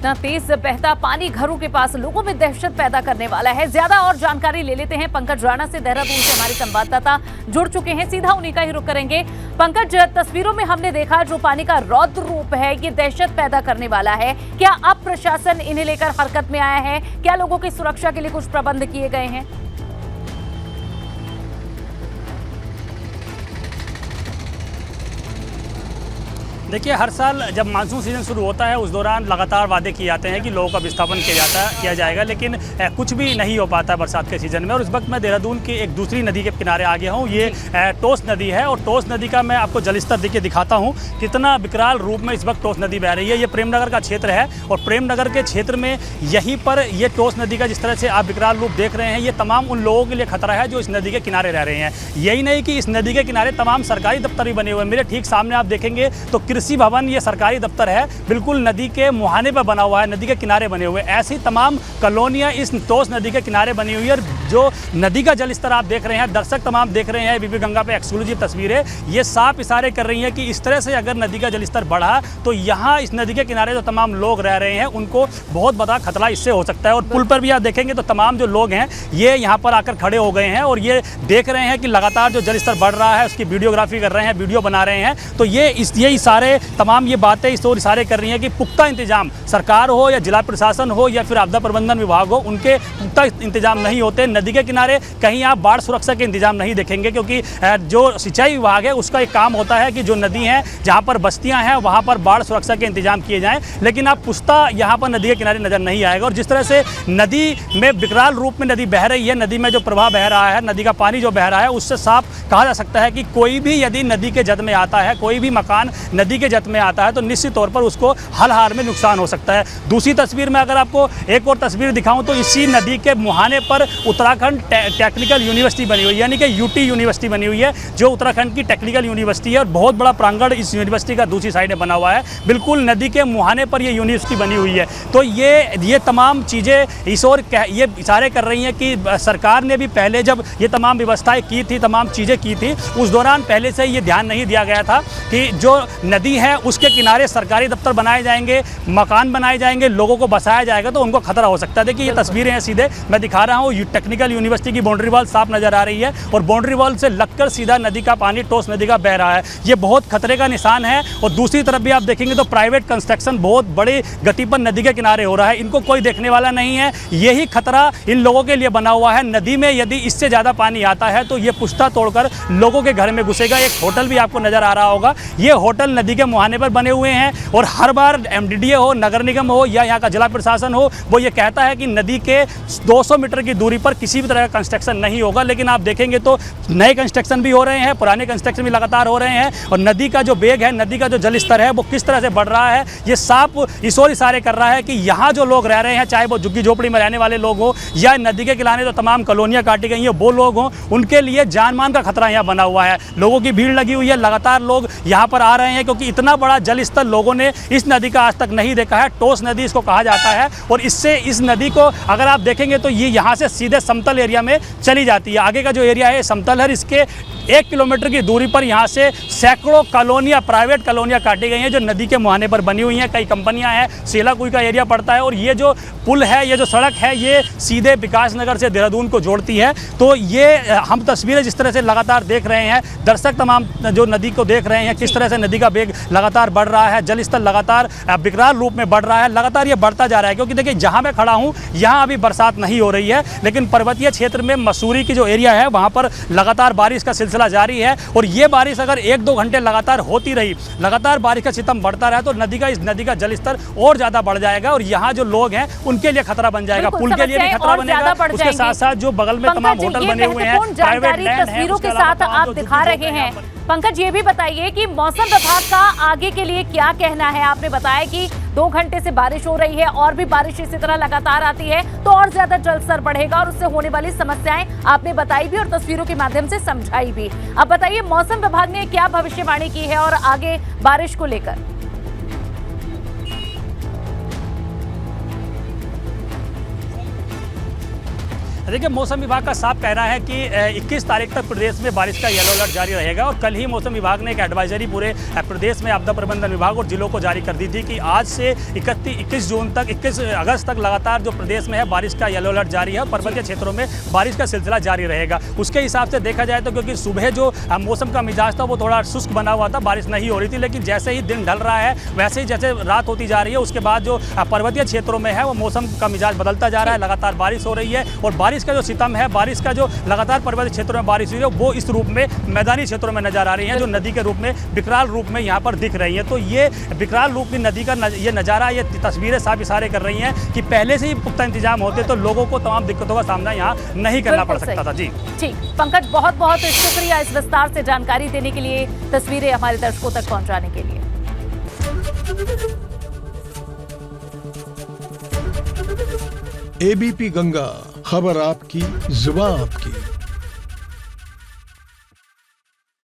इतना तेज बहता पानी घरों के पास लोगों में दहशत पैदा करने वाला है। ज्यादा और जानकारी ले लेते हैं पंकज राणा से। देहरादून से हमारे संवाददाता जुड़ चुके हैं, सीधा उन्हीं का ही रुख करेंगे। पंकज, तस्वीरों में हमने देखा जो पानी का रौद्र रूप है ये दहशत पैदा करने वाला है। क्या अब प्रशासन इन्हें लेकर हरकत में आया है? क्या लोगों की सुरक्षा के लिए कुछ प्रबंध किए गए हैं? देखिए, हर साल जब मानसून सीजन शुरू होता है उस दौरान लगातार वादे किए जाते हैं कि लोगों का विस्थापन किया जाएगा, लेकिन कुछ भी नहीं हो पाता है बरसात के सीजन में। और इस वक्त मैं देहरादून की एक दूसरी नदी के किनारे आ गया हूँ। ये टोस नदी है और टोस नदी का मैं आपको जलस्तर देखिए दिखाता हूँ कितना विकराल रूप में इस वक्त टोस नदी बह रही है। ये प्रेमनगर का क्षेत्र है और प्रेमनगर के क्षेत्र में यहीं पर ये टोस नदी का जिस तरह से आप विकराल रूप देख रहे हैं, ये तमाम उन लोगों के लिए खतरा है जो इस नदी के किनारे रह रहे हैं। यही नहीं कि इस नदी के किनारे तमाम सरकारी दफ्तर भी बने हुए हैं। मेरे ठीक सामने आप देखेंगे तो कृषि भवन ये सरकारी दफ्तर है, बिल्कुल नदी के मुहाने पर बना हुआ है, नदी के किनारे बने हुए। ऐसी तमाम कॉलोनियां इस टोस नदी के किनारे बनी हुई है। जो नदी का जलस्तर आप देख रहे हैं, दर्शक तमाम देख रहे हैं, बीबी गंगा पे एक्सक्लूसिव तस्वीरें, ये साफ इशारे कर रही हैं कि इस तरह से अगर नदी का जलस्तर बढ़ा तो यहाँ इस नदी के किनारे जो तमाम लोग रह रहे हैं उनको बहुत बड़ा खतरा इससे हो सकता है। और पुल पर भी आप देखेंगे तो तमाम जो लोग हैं ये यहाँ पर आकर खड़े हो गए हैं और ये देख रहे हैं कि लगातार जो जलस्तर बढ़ रहा है उसकी वीडियोग्राफी कर रहे हैं, वीडियो बना रहे हैं। तो ये इशारे तमाम ये बातें इस ओर इशारे कर रही हैं कि पुख्ता इंतजाम सरकार हो या जिला प्रशासन हो या फिर आपदा प्रबंधन विभाग हो, उनके पुख्ता इंतजाम नहीं होते। नदी के किनारे कहीं आप बाढ़ सुरक्षा के इंतजाम नहीं देखेंगे, क्योंकि जो सिंचाई विभाग है उसका एक काम होता है कि जो नदी है जहाँ पर बस्तियाँ हैं वहाँ पर बाढ़ सुरक्षा के इंतजाम किए जाएँ, लेकिन आप पुख्ता यहाँ पर नदी के किनारे नजर नहीं आएगा। और जिस तरह से नदी में विकराल रूप में नदी बह रही है, नदी में जो प्रवाह बह रहा है, नदी का पानी जो बह रहा है, उससे साफ कहा जा सकता है कि कोई भी यदि नदी के जद में आता है, कोई भी मकान नदी के जद में आता है तो निश्चित तौर पर उसको हर हाल में नुकसान हो सकता है। दूसरी तस्वीर में अगर आपको एक और तस्वीर दिखाऊं तो इसी नदी के मुहाने पर उत्तराखंड टेक्निकल यूनिवर्सिटी बनी हुई है, यानी कि यूटी यूनिवर्सिटी बनी हुई है, जो उत्तराखंड की टेक्निकल यूनिवर्सिटी है। और बहुत बड़ा प्रांगण इस यूनिवर्सिटी का दूसरी साइड में बना हुआ है, बिल्कुल नदी के मुहाने पर ये यूनिवर्सिटी बनी हुई है। तो ये तमाम चीज़ें इस ओर ये इशारे कर रही हैं कि सरकार ने भी पहले जब ये तमाम व्यवस्थाएं की थी, तमाम चीज़ें की थी, उस दौरान पहले से ये ध्यान नहीं दिया गया था कि जो नदी है उसके किनारे सरकारी दफ्तर बनाए जाएंगे, मकान बनाए जाएंगे, लोगों को बसाया जाएगा तो उनको खतरा हो सकता है। देखिए ये तस्वीरें हैं, सीधे मैं दिखा रहा हूँ, टेक्निकल यूनिवर्सिटी की बाउंड्री वॉल साफ नजर आ रही है और बाउंड्री वॉल से लगकर सीधा नदी का पानी टोस नदी का बह रहा है। ये बहुत खतरे का निशान है। और दूसरी तरफ भी आप देखेंगे तो प्राइवेट कंस्ट्रक्शन बहुत बड़ी गति पर नदी के किनारे हो रहा है, इनको कोई देखने वाला नहीं है। यही खतरा इन लोगों के लिए बना हुआ है। नदी में यदि इससे ज़्यादा पानी आता है तो ये पुश्ता तोड़कर लोगों के घर में घुसेगा। एक होटल भी आपको नजर आ रहा होगा, ये होटल नदी के मुहाने पर बने हुए हैं और हर बार एमडीडीए हो, नगर निगम हो या यहाँ का जिला प्रशासन हो, वो ये कहता है कि नदी के 200 मीटर की दूरी पर किसी भी तरह का कंस्ट्रक्शन नहीं होगा। लेकिन आप देखेंगे तो नए कंस्ट्रक्शन भी हो रहे हैं, पुराने कंस्ट्रक्शन भी लगातार हो रहे हैं और नदी का जो वेग है, नदी का जो जल स्तर है वो किस तरह से बढ़ रहा है, ये साफ इस ओर इशारे कर रहा है कि यहाँ जो लोग रह रहे हैं, चाहे वो झुग्गी झोपड़ी में रहने वाले लोग हो या नदी के किनारे जो तमाम कॉलोनियाँ काटी गई हैं वो लोग हों, उनके लिए जान मान का खतरा यहाँ बना हुआ है। लोगों की भीड़ लगी हुई है, लगातार लोग यहाँ पर आ रहे हैं क्योंकि इतना बड़ा जल स्तर लोगों ने इस नदी का आज तक नहीं देखा है। टोस नदी इसको कहा जाता है और इससे इस नदी को अगर आप देखेंगे तो ये यहाँ से सीधे समतल एरिया में चली जाती है। आगे का जो एरिया है समतल है, इसके 1 किलोमीटर की दूरी पर यहाँ से सैकड़ों कॉलोनियाँ, प्राइवेट कॉलोनियाँ काटी गई हैं जो नदी के मुहाने पर बनी हुई हैं। कई कंपनियाँ हैं, सेलाकुई का एरिया पड़ता है और ये जो पुल है, ये जो सड़क है, ये सीधे विकास नगर से देहरादून को जोड़ती है। तो ये हम तस्वीरें जिस तरह से लगातार देख रहे हैं, दर्शक तमाम जो नदी को देख रहे हैं, किस तरह से नदी का वेग लगातार बढ़ रहा है, जल स्तर लगातार विकराल रूप में बढ़ रहा है, लगातार ये बढ़ता जा रहा है। क्योंकि देखिए जहाँ मैं खड़ा हूँ यहाँ अभी बरसात नहीं हो रही है, लेकिन पर्वतीय क्षेत्र में मसूरी की जो एरिया है वहाँ पर लगातार बारिश का सिलसिला जारी है और ये बारिश अगर 1-2 घंटे लगातार होती रही, लगातार बारिश का सितम बढ़ता रहा तो इस नदी का जलस्तर और ज्यादा बढ़ जाएगा और यहाँ जो लोग हैं उनके लिए खतरा बन जाएगा, पुल के लिए भी खतरा बनेगा। उसके साथ साथ जो बगल में तमाम होटल बने हुए हैं, प्राइवेट लैंड है, तस्वीरों के साथ आप दिखा रहे हैं। पंकज, ये भी बताइए कि मौसम विभाग का आगे के लिए क्या कहना है? आपने बताया कि 2 घंटे से बारिश हो रही है और भी बारिश इसी तरह लगातार आती है तो और ज्यादा जलस्तर बढ़ेगा और उससे होने वाली समस्याएं आपने बताई भी और तस्वीरों के माध्यम से समझाई भी। अब बताइए मौसम विभाग ने क्या भविष्यवाणी की है और आगे बारिश को लेकर? देखिए, मौसम विभाग का साफ कहना है कि 21 तारीख तक प्रदेश में बारिश का येलो अलर्ट जारी रहेगा और कल ही मौसम विभाग ने एक एडवाइजरी पूरे प्रदेश में आपदा प्रबंधन विभाग और जिलों को जारी कर दी थी कि आज से 21 अगस्त तक लगातार जो प्रदेश में है बारिश का येलो अलर्ट जारी है और पर्वतीय क्षेत्रों में बारिश का सिलसिला जारी रहेगा। उसके हिसाब से देखा जाए तो क्योंकि सुबह जो मौसम का मिजाज था वो थोड़ा शुष्क बना हुआ था, बारिश नहीं हो रही थी, लेकिन जैसे ही दिन ढल रहा है वैसे ही जैसे रात होती जा रही है उसके बाद जो पर्वतीय क्षेत्रों में है वो मौसम का मिजाज बदलता जा रहा है, लगातार बारिश हो रही है और बारिश का जो सितम है, बारिश का जो लगातार पर्वतीय क्षेत्रों में बारिश हुई है वो इस रूप में मैदानी क्षेत्रों में नजर आ रही है, जो नदी के रूप में विकराल रूप में यहाँ पर दिख रही है। तो ये विकराल रूप की नदी का ये नज़ारा, ये तस्वीरें साफ इशारे कर रही हैं कि पहले से ही पुख्ता इंतजाम होते तो लोगों को तमाम दिक्कतों का सामना यहाँ नहीं करना पड़ सकता था। जी ठीक, पंकज बहुत बहुत शुक्रिया इस विस्तार से जानकारी देने के लिए, तस्वीरें हमारे दर्शकों तक पहुंचाने के लिए। एबीपी गंगा, खबर आपकी, जुबान आपकी।